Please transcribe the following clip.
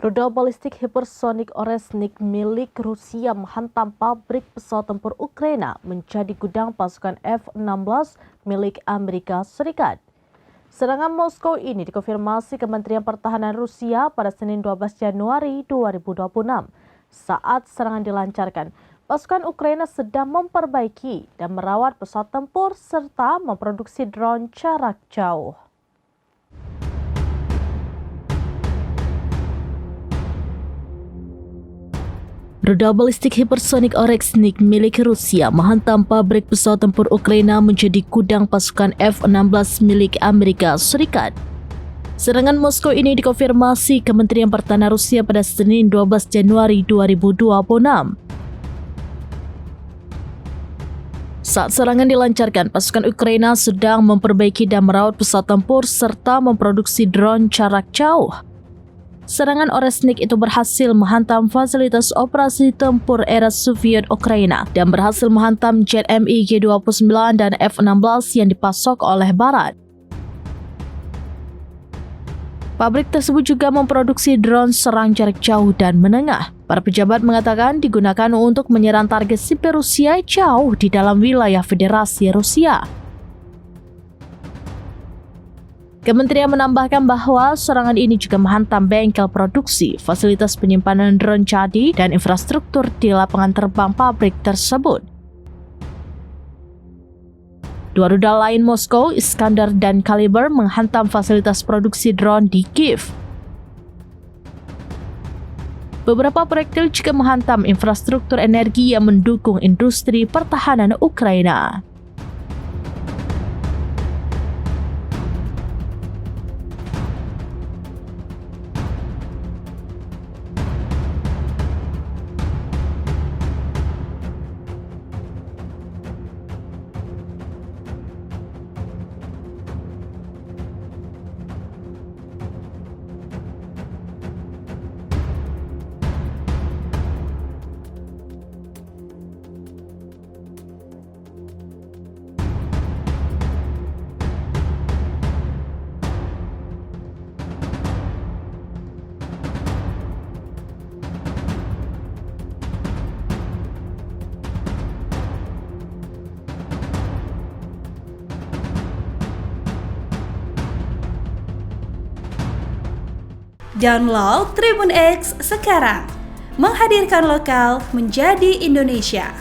Rudal balistik hipersonik Oresnik milik Rusia menghantam pabrik pesawat tempur Ukraina menjadi gudang pasukan F-16 milik Amerika Serikat. Serangan Moskow ini dikonfirmasi Kementerian Pertahanan Rusia pada Senin 12 Januari 2026. Saat serangan dilancarkan, pasukan Ukraina sedang memperbaiki dan merawat pesawat tempur serta memproduksi drone jarak jauh. Rudal balistik hipersonik Oresnik milik Rusia menghantam pabrik pesawat tempur Ukraina menjadi gudang pasukan F-16 milik Amerika Serikat. Serangan Moskow ini dikonfirmasi Kementerian Pertahanan Rusia pada Senin 12 Januari 2026. Saat serangan dilancarkan, pasukan Ukraina sedang memperbaiki dan merawat pesawat tempur serta memproduksi drone jarak jauh. Serangan Oresnik itu berhasil menghantam fasilitas operasi tempur era Soviet Ukraina dan berhasil menghantam jet MiG-29 dan F-16 yang dipasok oleh Barat. Pabrik tersebut juga memproduksi drone serang jarak jauh dan menengah. Para pejabat mengatakan digunakan untuk menyerang target sipil Rusia jauh di dalam wilayah Federasi Rusia. Kementerian menambahkan bahwa serangan ini juga menghantam bengkel produksi, fasilitas penyimpanan drone jadi, dan infrastruktur di lapangan terbang pabrik tersebut. Dua rudal lain Moskow, Iskander dan Kaliber menghantam fasilitas produksi drone di Kiev. Beberapa proyektil juga menghantam infrastruktur energi yang mendukung industri pertahanan Ukraina. Download Tribun X sekarang, menghadirkan lokal menjadi Indonesia.